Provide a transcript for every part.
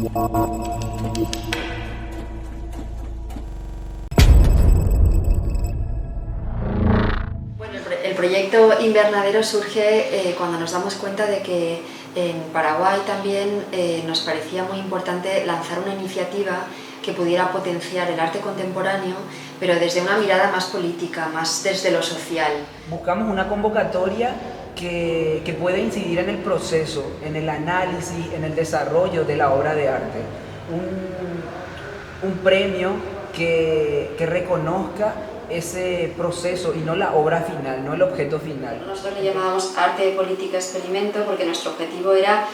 Bueno, el proyecto Invernadero surge cuando nos damos cuenta de que en Paraguay también nos parecía muy importante lanzar una iniciativa que pudiera potenciar el arte contemporáneo, pero desde una mirada más política, más desde lo social. Buscamos una convocatoria que pueda incidir en el proceso, en el análisis, en el desarrollo de la obra de arte. Un premio que reconozca ese proceso y no la obra final, no el objeto final. Nosotros le llamábamos arte, política, experimento, porque nuestro objetivo era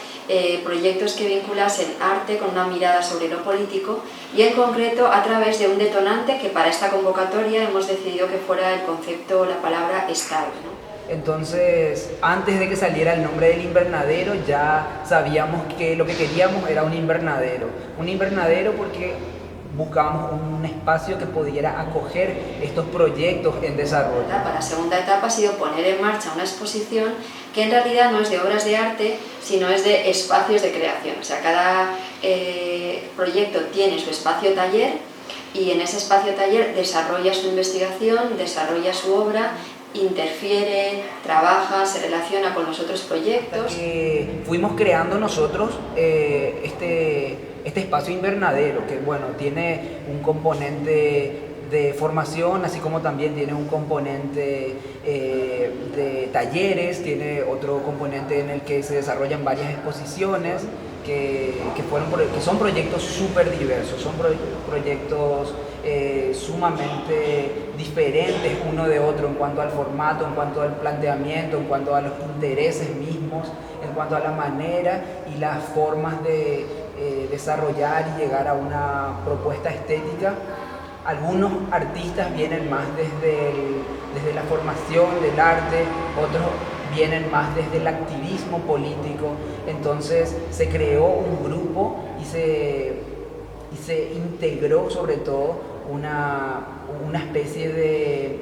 proyectos que vinculasen arte con una mirada sobre lo político y en concreto a través de un detonante que para esta convocatoria hemos decidido que fuera el concepto, la palabra Estado, ¿no? Entonces, antes de que saliera el nombre del invernadero, ya sabíamos que lo que queríamos era un invernadero. Un invernadero porque buscábamos un espacio que pudiera acoger estos proyectos en desarrollo. La segunda etapa ha sido poner en marcha una exposición que en realidad no es de obras de arte, sino es de espacios de creación. O sea, cada proyecto tiene su espacio taller y en ese espacio taller desarrolla su investigación, desarrolla su obra, interfiere, trabaja, se relaciona con los otros proyectos. Fuimos creando nosotros este espacio invernadero, que bueno, tiene un componente de formación, así como también tiene un componente de talleres, tiene otro componente en el que se desarrollan varias exposiciones, que son proyectos súper diversos, son proyectos sumamente diferentes uno de otro en cuanto al formato, en cuanto al planteamiento, en cuanto a los intereses mismos, en cuanto a la manera y las formas de desarrollar y llegar a una propuesta estética. Algunos artistas vienen más desde la formación del arte, otros vienen más desde el activismo político. Entonces se creó un grupo y se integró sobre todo una especie de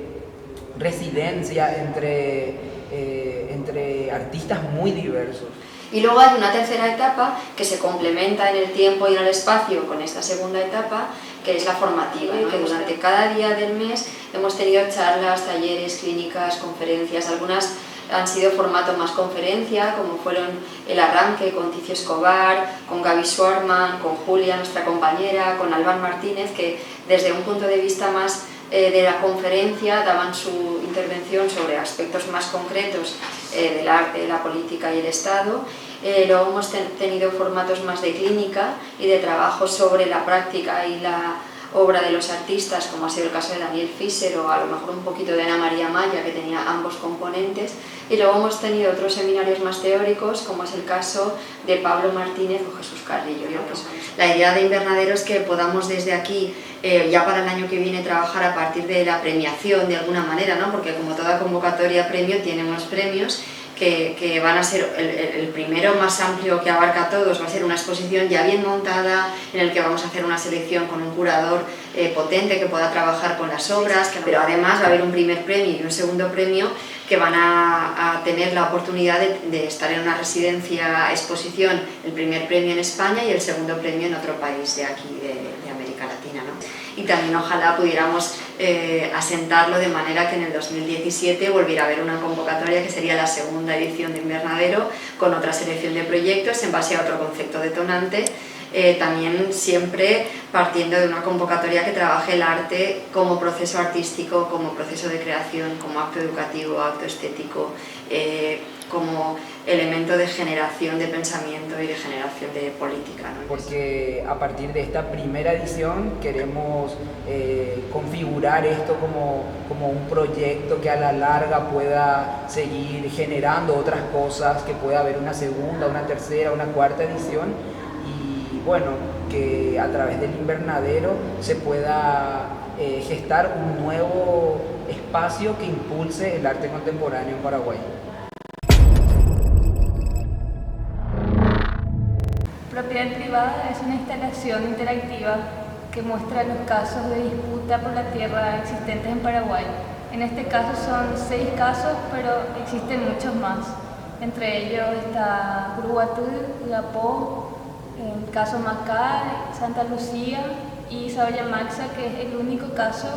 residencia entre artistas muy diversos. Y luego hay una tercera etapa que se complementa en el tiempo y en el espacio con esta segunda etapa, que es la formativa, ¿no? Que durante cada día del mes hemos tenido charlas, talleres, clínicas, conferencias. Algunas han sido formato más conferencia, como fueron el arranque con Ticio Escobar, con Gaby Schwarman, con Julia, nuestra compañera, con Albán Martínez, que desde un punto de vista más de la conferencia daban su intervención sobre aspectos más concretos del arte, la política y el Estado. Luego hemos tenido formatos más de clínica y de trabajo sobre la práctica y la obra de los artistas, como ha sido el caso de Daniel Fischer o a lo mejor un poquito de Ana María Maya, que tenía ambos componentes. Y luego hemos tenido otros seminarios más teóricos, como es el caso de Pablo Martínez o Jesús Carrillo. La idea de Invernadero es que podamos desde aquí, ya para el año que viene, trabajar a partir de la premiación de alguna manera, ¿no? Porque como toda convocatoria premio tiene unos premios que van a ser el primero más amplio que abarca a todos. Va a ser una exposición ya bien montada en el que vamos a hacer una selección con un curador potente que pueda trabajar con las obras, pero además va a haber un primer premio y un segundo premio que van a tener la oportunidad de estar en una residencia exposición, el primer premio en España y el segundo premio en otro país de aquí, de América Latina, ¿no? Y también ojalá pudiéramos asentarlo de manera que en el 2017 volviera a haber una convocatoria que sería la segunda edición de Invernadero con otra selección de proyectos en base a otro concepto detonante, también siempre partiendo de una convocatoria que trabaje el arte como proceso artístico, como proceso de creación, como acto educativo, acto estético, como elemento de generación de pensamiento y de generación de política, ¿no? Porque a partir de esta primera edición queremos configurar esto como un proyecto que a la larga pueda seguir generando otras cosas, que pueda haber una segunda, una tercera, una cuarta edición y bueno, que a través del invernadero se pueda gestar un nuevo espacio que impulse el arte contemporáneo en Paraguay. Propiedad privada es una instalación interactiva que muestra los casos de disputa por la tierra existentes en Paraguay. En este caso son 6 casos, pero existen muchos más. Entre ellos está Uruguatú, Gapó, el caso Macay, Santa Lucía y Sabayamaxa, que es el único caso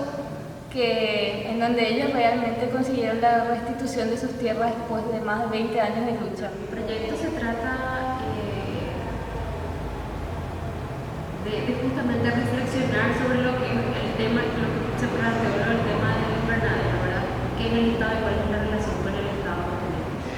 en donde ellos realmente consiguieron la restitución de sus tierras después de más de 20 años de lucha. El proyecto se trata de justamente reflexionar sobre lo que es el tema, lo que se planteó, el tema del invernadero, ¿verdad? ¿Qué es el Estado y cuál es la relación con el Estado?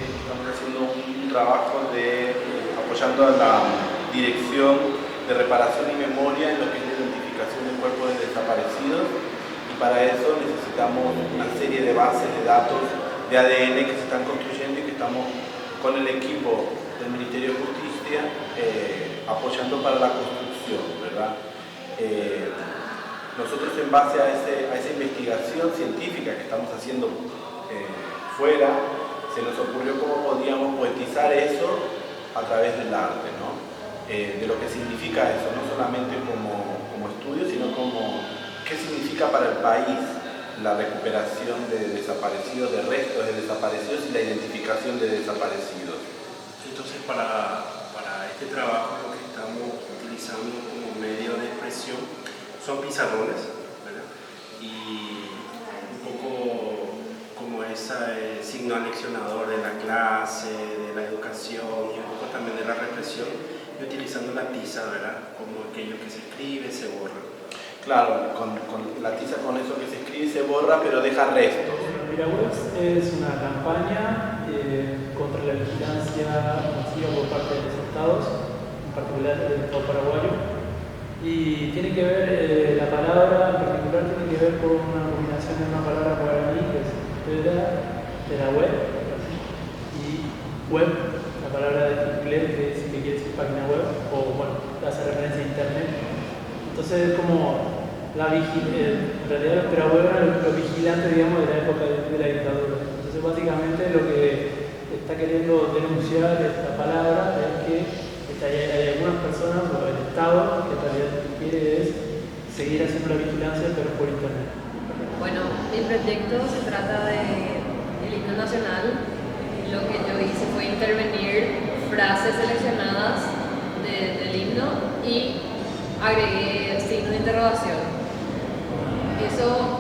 Estamos haciendo un trabajo apoyando a la Dirección de Reparación y Memoria en lo que es la identificación de cuerpos de desaparecidos, y para eso necesitamos una serie de bases de datos de ADN que se están construyendo y que estamos con el equipo del Ministerio de Justicia apoyando para la construcción, ¿verdad? Nosotros, en base a esa investigación científica que estamos haciendo fuera, se nos ocurrió cómo podíamos poetizar eso a través del arte, ¿no? De lo que significa eso, no solamente como estudio, sino como qué significa para el país la recuperación de desaparecidos, de restos de desaparecidos y la identificación de desaparecidos. Entonces, para este trabajo lo que estamos utilizando como medio de expresión son pizarrones, ¿verdad? Y un poco como ese signo anexionador de la clase, de la educación y un poco también de la represión, y utilizando la tiza, ¿verdad? Como aquello que se escribe, se borra. Claro, con la tiza, con eso que se escribe se borra, pero deja restos. Mirahuas es una campaña contra la vigilancia masiva por parte de los estados, en particular del Estado paraguayo, y tiene que ver, la palabra en particular tiene que ver con una combinación de una palabra guaraní que es de la web, y web, la palabra de inglés que quiere decir página web, o bueno, hace referencia a internet. Entonces es como en realidad los perahuevos eran los vigilantes, digamos, de la época de la dictadura. Entonces básicamente lo que está queriendo denunciar esta palabra es que hay algunas personas, o el Estado, que en realidad lo que quiere es seguir haciendo la vigilancia, pero por internet. Bueno, mi proyecto se trata del himno nacional. Lo que yo hice fue intervenir frases seleccionadas del himno y agregué signo de interrogación. Eso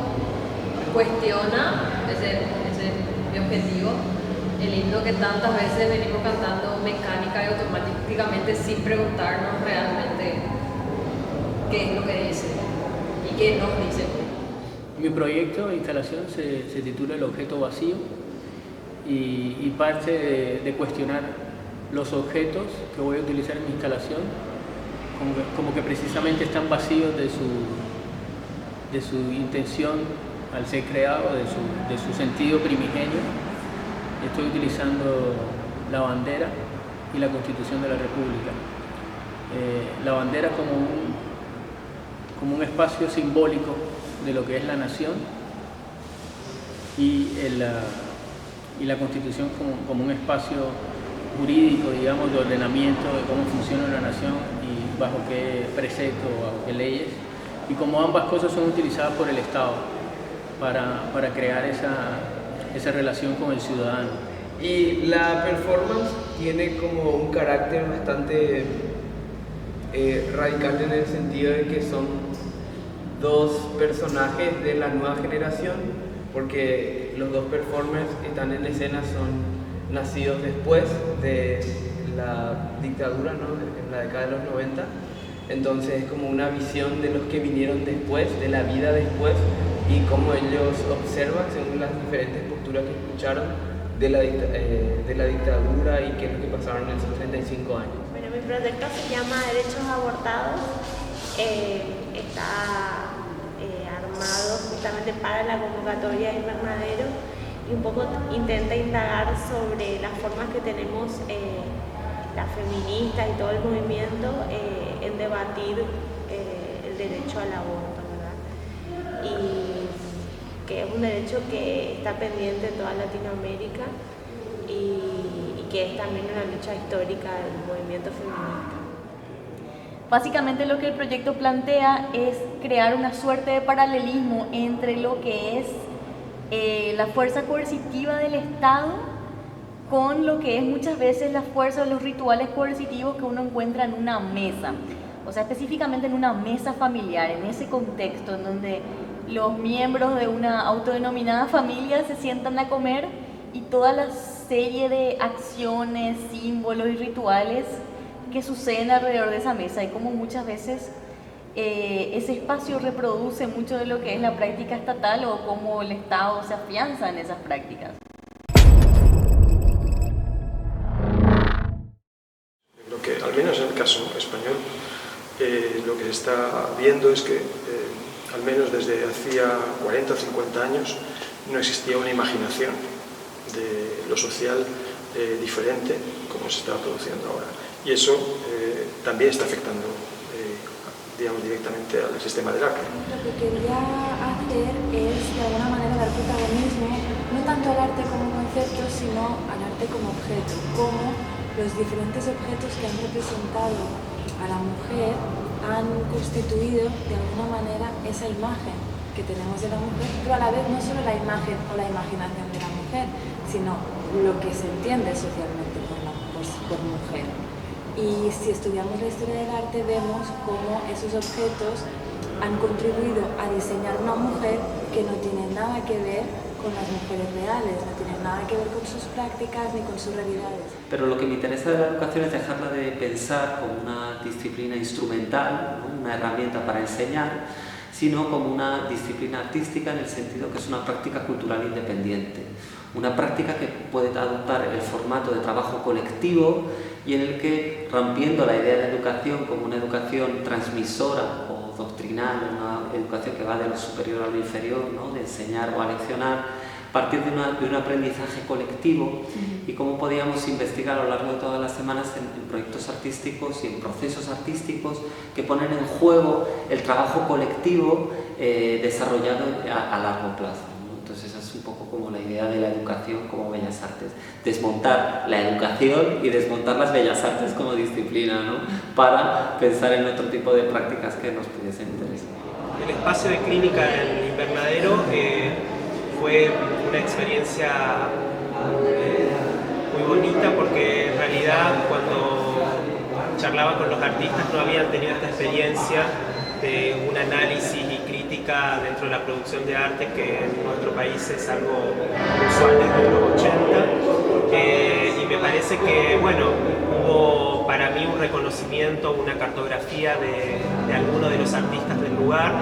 cuestiona, ese es mi objetivo, el himno que tantas veces venimos cantando mecánica y automáticamente sin preguntarnos realmente qué es lo que dice y qué nos dice. Mi proyecto de instalación se titula El objeto vacío y parte de cuestionar los objetos que voy a utilizar en mi instalación como que precisamente están vacíos de su intención al ser creado, de su sentido primigenio. Estoy utilizando la bandera y la Constitución de la República. La bandera como un espacio simbólico de lo que es la nación y la Constitución como un espacio jurídico, digamos, de ordenamiento de cómo funciona una nación y bajo qué preceptos, bajo qué leyes, y como ambas cosas son utilizadas por el Estado para crear esa relación con el ciudadano. Y la performance tiene como un carácter bastante radical en el sentido de que son dos personajes de la nueva generación, porque los dos performers que están en escena son nacidos después de la dictadura, ¿no? En la década de los 90. Entonces es como una visión de los que vinieron después, de la vida después, y cómo ellos observan según las diferentes posturas que escucharon de la dictadura y qué es lo que pasaron en esos 35 años. Bueno, mi proyecto se llama Derechos Abortados. Está armado justamente para la convocatoria de invernadero y un poco intenta indagar sobre las formas que tenemos las feministas y todo el movimiento en debatir el derecho al aborto, ¿verdad? Y que es un derecho que está pendiente en toda Latinoamérica y que es también una lucha histórica del movimiento feminista. Básicamente lo que el proyecto plantea es crear una suerte de paralelismo entre lo que es la fuerza coercitiva del Estado con lo que es muchas veces la fuerza de los rituales coercitivos que uno encuentra en una mesa, o sea, específicamente en una mesa familiar, en ese contexto en donde los miembros de una autodenominada familia se sientan a comer y toda la serie de acciones, símbolos y rituales que suceden alrededor de esa mesa, y como muchas veces ese espacio reproduce mucho de lo que es la práctica estatal o cómo el Estado se afianza en esas prácticas. Creo que, al menos en el caso español, lo que se está viendo es que, al menos desde hacía 40 o 50 años, no existía una imaginación de lo social diferente como se está produciendo ahora. Y eso también está afectando digamos, directamente al sistema del arte. Lo que quería hacer es de alguna manera dar protagonismo no tanto al arte como concepto, sino al arte como objeto, como los diferentes objetos que han representado a la mujer han constituido de alguna manera esa imagen que tenemos de la mujer, pero a la vez no solo la imagen o la imaginación de la mujer, sino lo que se entiende socialmente por mujer. Y si estudiamos la historia del arte vemos cómo esos objetos han contribuido a diseñar una mujer que no tiene nada que ver con las mujeres reales, no tiene nada que ver con sus prácticas ni con sus realidades. Pero lo que me interesa de la educación es dejarla de pensar como una disciplina instrumental, ¿no? Una herramienta para enseñar, sino como una disciplina artística en el sentido que es una práctica cultural independiente, una práctica que puede adoptar el formato de trabajo colectivo y en el que, rompiendo la idea de educación como una educación transmisora o doctrinal, una educación que va de lo superior a lo inferior, ¿no? De enseñar o aleccionar, partir de un aprendizaje colectivo y cómo podíamos investigar a lo largo de todas las semanas en proyectos artísticos y en procesos artísticos que ponen en juego el trabajo colectivo desarrollado a largo plazo, ¿no? Entonces esa es un poco como la idea de la educación como bellas artes, desmontar la educación y desmontar las bellas artes como disciplina, ¿no? Para pensar en otro tipo de prácticas que nos pudiesen interesar. El espacio de clínica en el invernadero fue una experiencia muy bonita porque en realidad cuando charlaba con los artistas no habían tenido esta experiencia de un análisis y crítica dentro de la producción de arte que en nuestro país es algo usual desde los 80 y me parece que bueno, hubo para mí un reconocimiento, una cartografía de algunos de los artistas del lugar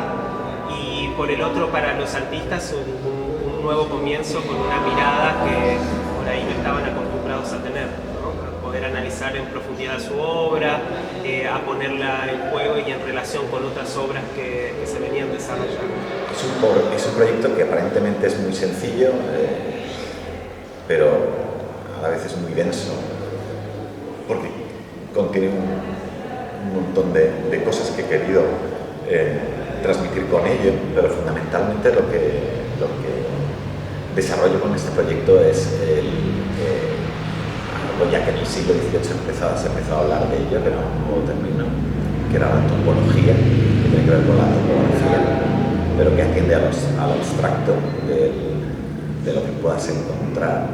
y por el otro para los artistas un nuevo comienzo con una mirada que por ahí no estaban acostumbrados a tener, ¿no? A poder analizar en profundidad su obra, a ponerla en juego y en relación con otras obras que se venían desarrollando. Es un proyecto que aparentemente es muy sencillo, pero a la vez es muy denso, porque contiene un montón de cosas que he querido transmitir con ello, pero fundamentalmente lo que desarrollo con este proyecto es algo ya que en el siglo XVIII se empezó a hablar de ello, que era un nuevo término, que era la topología, que tiene que ver con la topografía, pero que atiende al abstracto de lo que puedas encontrar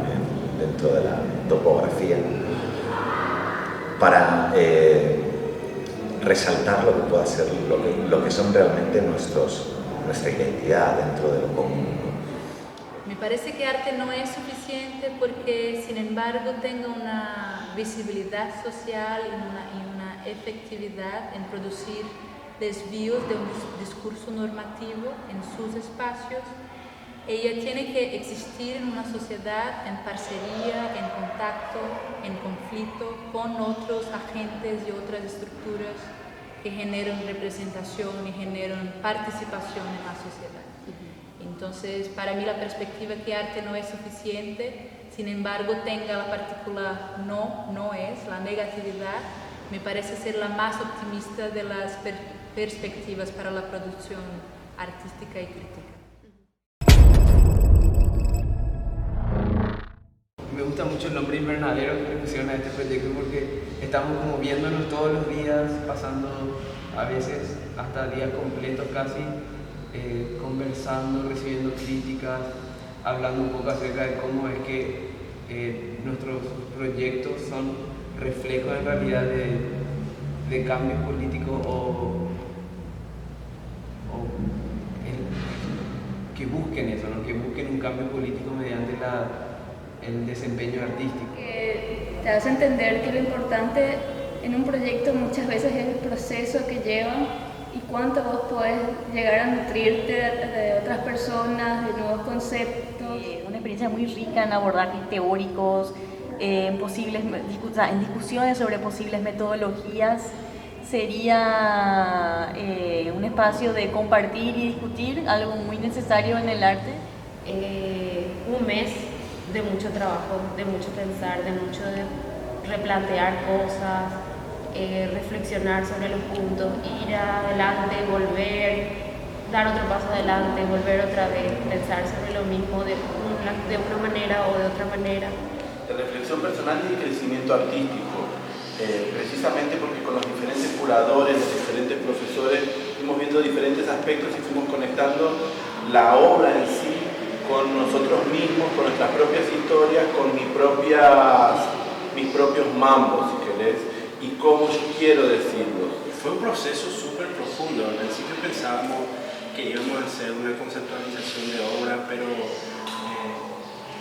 dentro de la topografía, para resaltar lo que pueda ser, lo que son realmente nuestra identidad dentro de lo común. Me parece que arte no es suficiente porque, sin embargo, tenga una visibilidad social y una efectividad en producir desvíos de un discurso normativo en sus espacios. Ella tiene que existir en una sociedad en parcería, en contacto, en conflicto con otros agentes y otras estructuras que generan representación y generan participación en la sociedad. Entonces, para mí la perspectiva que arte no es suficiente, sin embargo tenga la particular no es, la negatividad, me parece ser la más optimista de las perspectivas para la producción artística y crítica. Me gusta mucho el nombre invernadero que pusieron a este proyecto porque estamos como viéndonos todos los días, pasando a veces hasta días completos casi, conversando, recibiendo críticas, hablando un poco acerca de cómo es que nuestros proyectos son reflejos en realidad de cambios políticos que busquen eso, ¿no? Que busquen un cambio político mediante el desempeño artístico. Te hace entender que lo importante en un proyecto muchas veces es el proceso que lleva y cuánto vos podés llegar a nutrirte de otras personas, de nuevos conceptos. Una experiencia muy rica en abordajes teóricos, en discusiones sobre posibles metodologías. Sería un espacio de compartir y discutir, algo muy necesario en el arte. Un mes de mucho trabajo, de mucho pensar, de mucho replantear cosas, reflexionar sobre los puntos, ir adelante, volver, dar otro paso adelante, volver otra vez, pensar sobre lo mismo de una manera o de otra manera. De reflexión personal y de crecimiento artístico, precisamente porque con los diferentes curadores, los diferentes profesores, fuimos viendo diferentes aspectos y fuimos conectando la obra en sí con nosotros mismos, con nuestras propias historias, con mis propios mambos, si querés, y cómo yo quiero decirlo. Fue un proceso súper profundo. Al principio pensábamos que íbamos a hacer una conceptualización de obra, pero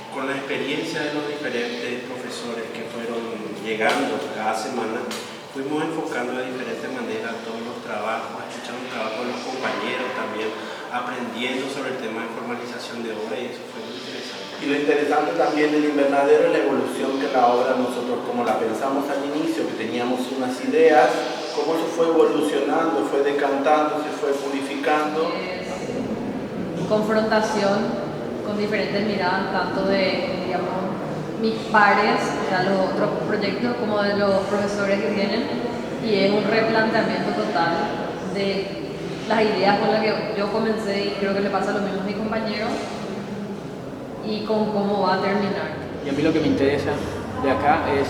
con la experiencia de los diferentes profesores que fueron llegando cada semana, fuimos enfocando de diferentes maneras todos los trabajos, escuchando el trabajo de los compañeros también, aprendiendo sobre el tema de formalización de obra, y eso fue muy interesante. Y lo interesante también del invernadero es la evolución que la obra nosotros, como la pensamos al inicio, que teníamos unas ideas, cómo eso fue evolucionando, fue decantando, se fue purificando. Confrontación con diferentes miradas, tanto de, digamos, mis pares, o sea, los otros proyectos, como de los profesores que tienen, y es un replanteamiento total de las ideas con las que yo comencé, y creo que le pasa lo mismo a mi compañero, y con cómo va a terminar. Y a mí lo que me interesa de acá es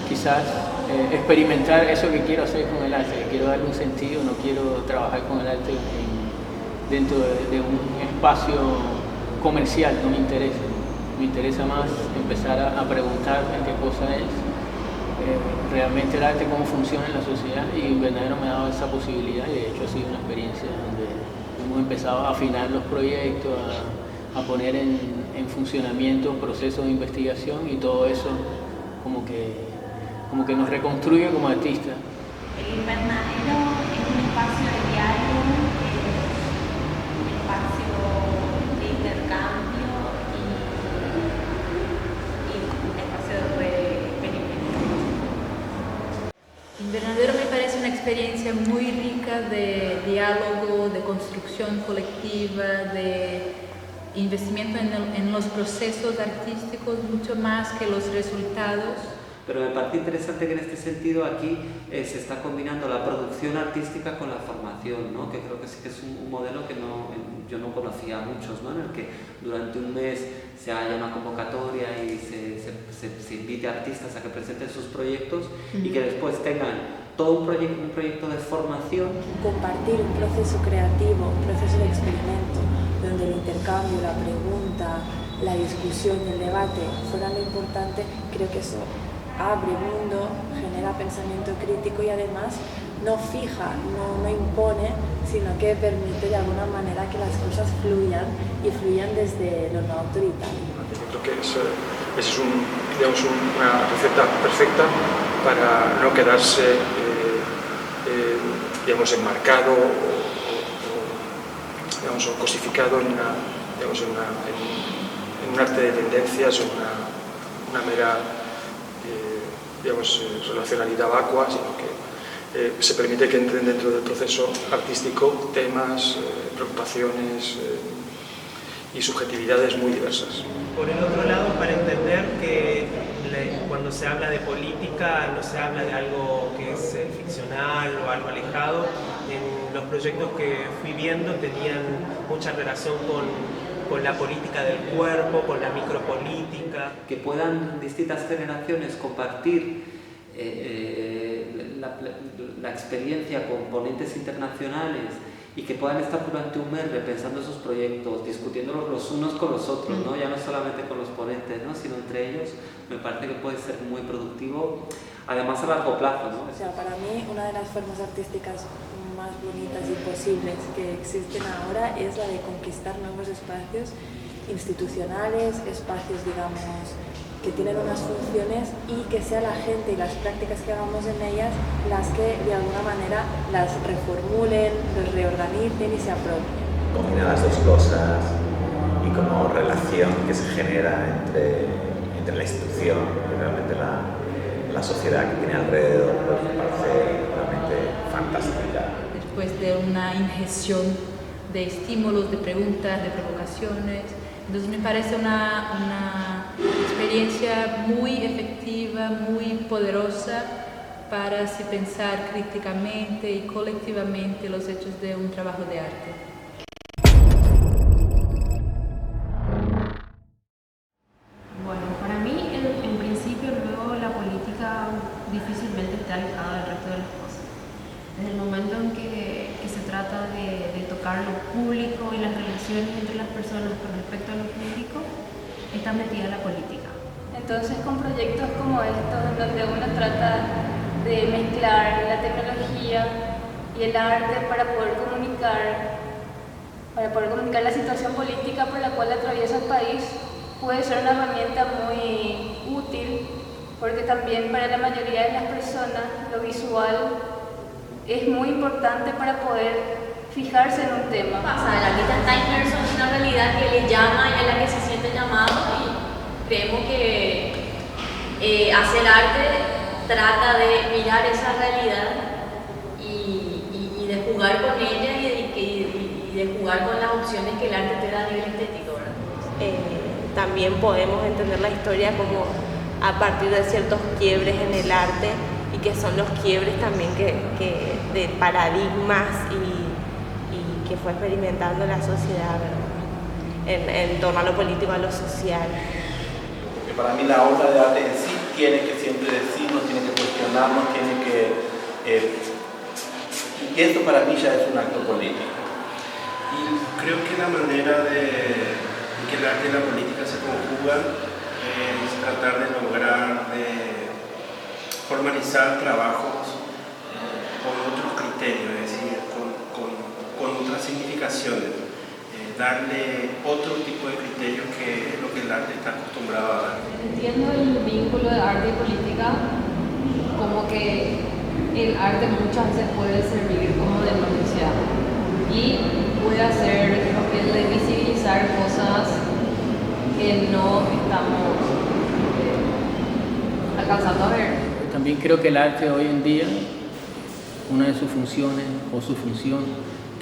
quizás experimentar eso que quiero hacer con el arte, que quiero darle un sentido, no quiero trabajar con el arte dentro de un espacio comercial, no me interesa. Me interesa más empezar a preguntarme qué cosa es realmente el arte, cómo funciona en la sociedad, y Invernadero me ha dado esa posibilidad, y de hecho ha sido una experiencia donde hemos empezado a afinar los proyectos, a poner en funcionamiento procesos de investigación, y todo eso como que nos reconstruye como artistas. El Invernadero es un espacio de diálogo, un espacio de intercambio y un espacio de experimento. Invernadero me parece una experiencia muy rica de diálogo, de construcción colectiva, de investimiento en los procesos artísticos, mucho más que los resultados. Pero me parece interesante que en este sentido aquí se está combinando la producción artística con la formación, ¿no? Que creo que sí que es un modelo que yo no conocía a muchos, ¿no? En el que durante un mes se haya una convocatoria y se invite a artistas a que presenten sus proyectos y que después tengan todo un proyecto de formación. Compartir un proceso creativo, un proceso de experimento, donde el intercambio, la pregunta, la discusión y el debate fueran lo importante, creo que eso abre mundo, genera pensamiento crítico y además no fija, no impone, sino que permite de alguna manera que las cosas fluyan y fluyan desde lo no autoritario. Yo creo que esa es una receta perfecta para no quedarse enmarcado o cosificado en un arte de tendencias o una mera relacionalidad vacua, sino que se permite que entren dentro del proceso artístico temas, preocupaciones y subjetividades muy diversas. Por el otro lado, para entender que cuando se habla de política no se habla de algo que es ficcional o algo alejado. En los proyectos que fui viendo tenían mucha relación con la política del cuerpo, con la micropolítica. Que puedan distintas generaciones compartir la experiencia con ponentes internacionales y que puedan estar durante un mes repensando esos proyectos, discutiéndolos los unos con los otros, ¿no? Ya no solamente con los ponentes, ¿no? Sino entre ellos, me parece que puede ser muy productivo, además a largo plazo, ¿no? O sea, para mí una de las formas artísticas más bonitas y posibles que existen ahora es la de conquistar nuevos espacios institucionales, espacios, digamos, que tienen unas funciones y que sea la gente y las prácticas que hagamos en ellas las que de alguna manera las reformulen, los reorganicen y se apropien. Combina las dos cosas y como relación que se genera entre la institución y realmente la sociedad que tiene alrededor, pues me parece realmente fantástica. Después de una ingestión de estímulos, de preguntas, de provocaciones, entonces me parece una experiencia muy efectiva, muy poderosa para así pensar críticamente y colectivamente los hechos de un trabajo de arte. Bueno, para mí en principio luego la política difícilmente está alejada del resto de las cosas. Desde el momento en que se trata de tocar lo público y las relaciones entre las personas con respecto a lo público, está metida la política. Entonces, con proyectos como estos, en donde uno trata de mezclar la tecnología y el arte para poder comunicar la situación política por la cual atraviesa el país, puede ser una herramienta muy útil, porque también para la mayoría de las personas lo visual es muy importante para poder fijarse en un tema. O sea, el artista está inmerso en una realidad que le llama y a la que se siente llamado, y creemos que hacer arte trata de mirar esa realidad y de jugar con ella y de jugar con las opciones que el arte te da a nivel estético, ¿verdad? También podemos entender la historia como a partir de ciertos quiebres en el arte, y que son los quiebres también de paradigmas y que fue experimentando la sociedad, ¿verdad? En torno a lo político, a lo social. Porque para mí la obra de arte en sí tiene que siempre decirnos, tiene que cuestionarnos, tiene que... y esto para mí ya es un acto político. Y creo que la manera de que el arte y la política se conjugan es tratar de lograr formalizar trabajos con otros criterios, es decir, con otras significaciones, darle otro tipo de criterios que es lo que el arte está acostumbrado a dar. Entiendo el vínculo de arte y política como que el arte muchas veces puede servir como denuncia y puede hacer el papel de visibilizar cosas que no estamos alcanzando a ver. También creo que el arte hoy en día, una de sus funciones o su función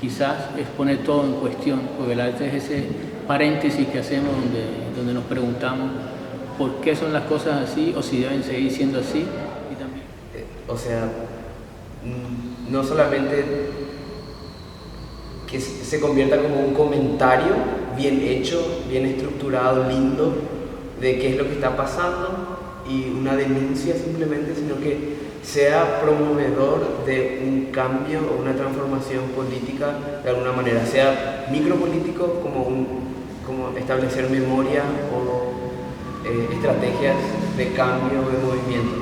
quizás es poner todo en cuestión, porque el arte es ese paréntesis que hacemos donde nos preguntamos por qué son las cosas así o si deben seguir siendo así. Y también... O sea, no solamente que se convierta como un comentario bien hecho, bien estructurado, lindo, de qué es lo que está pasando y una denuncia simplemente, sino que sea promovedor de un cambio o una transformación política de alguna manera, sea micropolítico como establecer memoria o estrategias de cambio, de movimiento.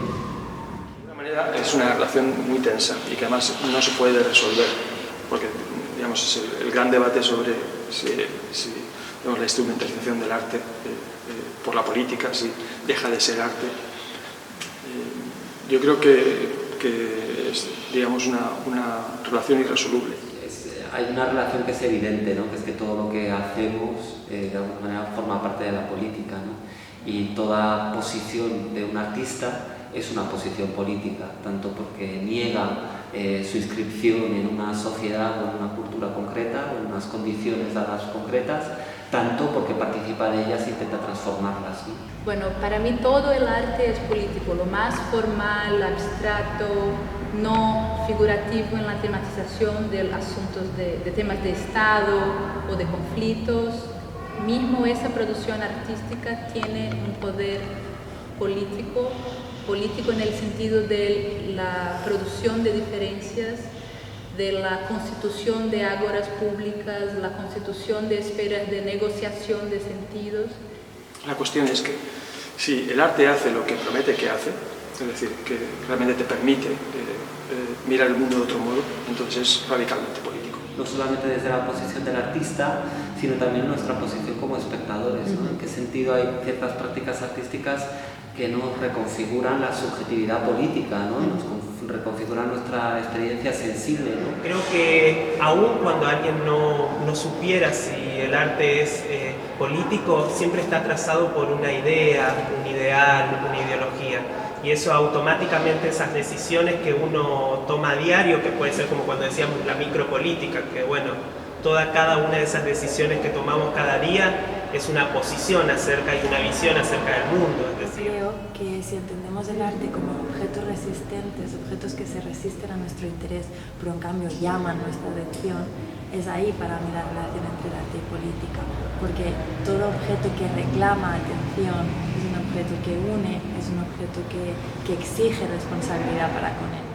De alguna manera es una relación muy tensa y que además no se puede resolver, porque digamos, es el gran debate sobre si la instrumentalización del arte por la política, si deja de ser arte. Yo creo que es, digamos, una relación irresoluble. Hay una relación que es evidente, ¿no? Que es que todo lo que hacemos de alguna manera forma parte de la política, ¿no? Y toda posición de un artista es una posición política, tanto porque niega su inscripción en una sociedad o en una cultura concreta o en unas condiciones dadas concretas, tanto porque participa de ellas e intenta transformarlas, ¿no? Bueno, para mí todo el arte es político, lo más formal, abstracto, no figurativo en la tematización de asuntos de temas de Estado o de conflictos. Mismo esa producción artística tiene un poder político en el sentido de la producción de diferencias, de la constitución de ágoras públicas, la constitución de esferas de negociación de sentidos. La cuestión es que si el arte hace lo que promete que hace, es decir, que realmente te permite mirar el mundo de otro modo, entonces es radicalmente político. No solamente desde la posición del artista, sino también nuestra posición como espectadores, ¿no? En qué sentido hay ciertas prácticas artísticas que nos reconfiguran la subjetividad política, ¿no? Y nos reconfiguran nuestra experiencia sensible, ¿no? Creo que aún cuando alguien no supiera si el arte es político, siempre está trazado por una idea, un ideal, una ideología. Y eso automáticamente, esas decisiones que uno toma a diario, que puede ser como cuando decíamos la micropolítica, que bueno, cada una de esas decisiones que tomamos cada día es una posición acerca y una visión acerca del mundo. Es decir, creo que si entendemos el arte como objetos resistentes, objetos que se resisten a nuestro interés, pero en cambio llaman nuestra atención, es ahí para mí la relación entre el arte y política, porque todo objeto que reclama atención es un objeto que une, es un objeto que exige responsabilidad para con él.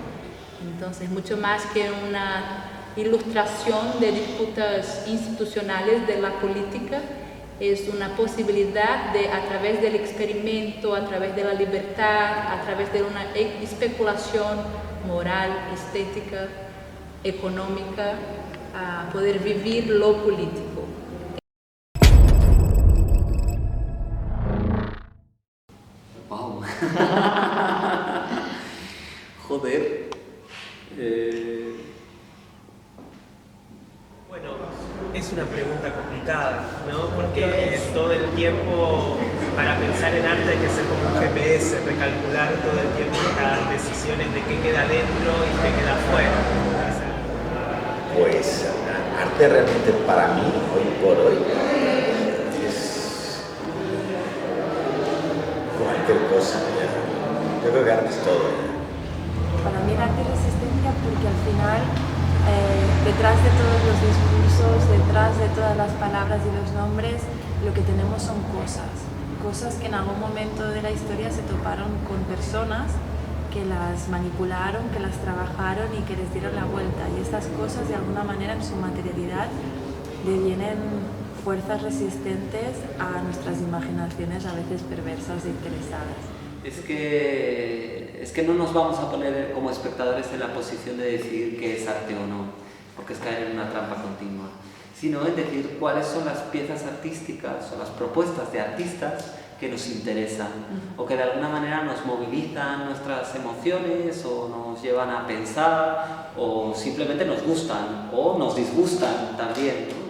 Entonces, mucho más que una ilustración de disputas institucionales de la política, es una posibilidad de, a través del experimento, a través de la libertad, a través de una especulación moral, estética, económica, a poder vivir lo político. Wow. Joder. Bueno, es una pregunta complicada, ¿no? Porque todo el tiempo, para pensar en arte hay que ser como un GPS, recalcular todo el tiempo las decisiones de qué queda dentro y qué queda afuera. Pues arte realmente para mí, hoy por hoy, es cualquier cosa. Yo creo que arte es todo. Para mí el arte es resistencia porque al final, detrás de todos los discursos, detrás de todas las palabras y los nombres, lo que tenemos son cosas que en algún momento de la historia se toparon con personas que las manipularon, que las trabajaron y que les dieron la vuelta. Y estas cosas, de alguna manera, en su materialidad, devienen fuerzas resistentes a nuestras imaginaciones, a veces perversas e interesadas. Es que no nos vamos a poner como espectadores en la posición de decidir qué es arte o no, porque es caer en una trampa continua, sino en decir cuáles son las piezas artísticas o las propuestas de artistas que nos interesan o que de alguna manera nos movilizan nuestras emociones o nos llevan a pensar o simplemente nos gustan o nos disgustan también, ¿no?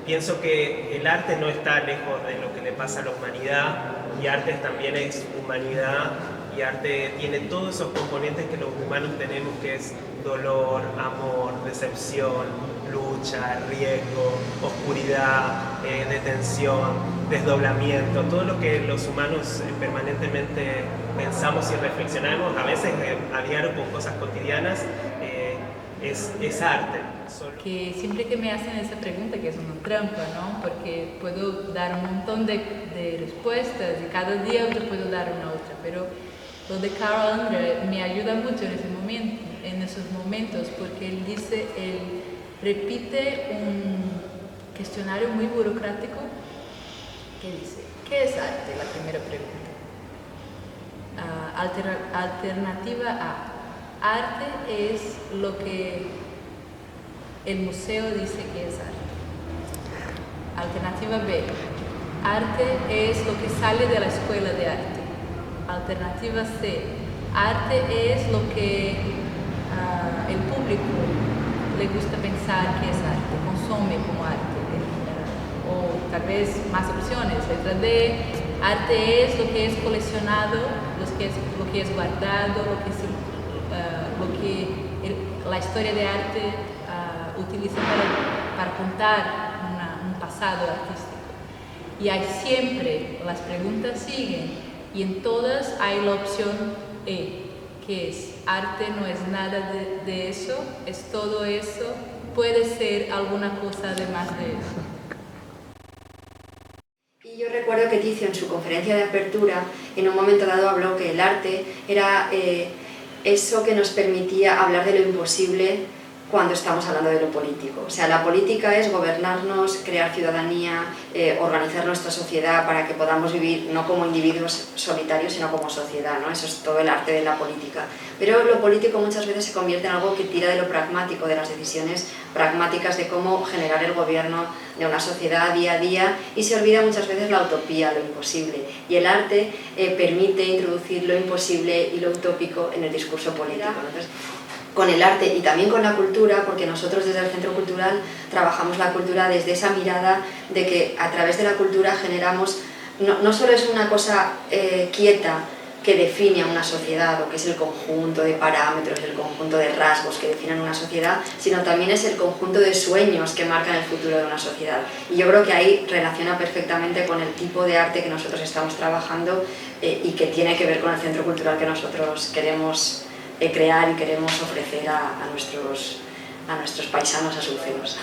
Pienso que el arte no está lejos de lo que le pasa a la humanidad, y arte también es humanidad, y arte tiene todos esos componentes que los humanos tenemos, que es dolor, amor, decepción, lucha, riesgo, oscuridad, detención, desdoblamiento, todo lo que los humanos permanentemente pensamos y reflexionamos, a veces a diario con cosas cotidianas, es arte. Que siempre que me hacen esa pregunta, que es una trampa, ¿no? Porque puedo dar un montón de respuestas y cada día yo puedo dar una otra, pero lo de Carl Andre me ayuda mucho en esos momentos, porque él repite un cuestionario muy burocrático que dice: ¿qué es arte? La primera pregunta. Alternativa A: arte es lo que el museo dice que es arte. Alternativa B: arte es lo que sale de la escuela de arte. Alternativa C: arte es lo que el público le gusta pensar que es arte, consume como arte en general. O tal vez más opciones. Letra D: arte es lo que es coleccionado, lo que es guardado, la historia de arte utiliza para contar un pasado artístico. Y hay siempre, las preguntas siguen, y en todas hay la opción E, que es: arte no es nada de eso, es todo eso, puede ser alguna cosa además de eso. Y yo recuerdo que Tizio, en su conferencia de apertura, en un momento dado habló que el arte era eso que nos permitía hablar de lo imposible cuando estamos hablando de lo político. O sea, la política es gobernarnos, crear ciudadanía, organizar nuestra sociedad para que podamos vivir no como individuos solitarios, sino como sociedad, ¿no? Eso es todo el arte de la política. Pero lo político muchas veces se convierte en algo que tira de lo pragmático, de las decisiones pragmáticas de cómo generar el gobierno de una sociedad día a día, y se olvida muchas veces la utopía, lo imposible. Y el arte permite introducir lo imposible y lo utópico en el discurso político. Entonces, con el arte y también con la cultura, porque nosotros desde el Centro Cultural trabajamos la cultura desde esa mirada de que a través de la cultura generamos, no solo es una cosa quieta que define a una sociedad, o que es el conjunto de parámetros, el conjunto de rasgos que definen una sociedad, sino también es el conjunto de sueños que marcan el futuro de una sociedad. Y yo creo que ahí relaciona perfectamente con el tipo de arte que nosotros estamos trabajando y que tiene que ver con el Centro Cultural que nosotros queremos crear y queremos ofrecer a nuestros paisanos azucenos.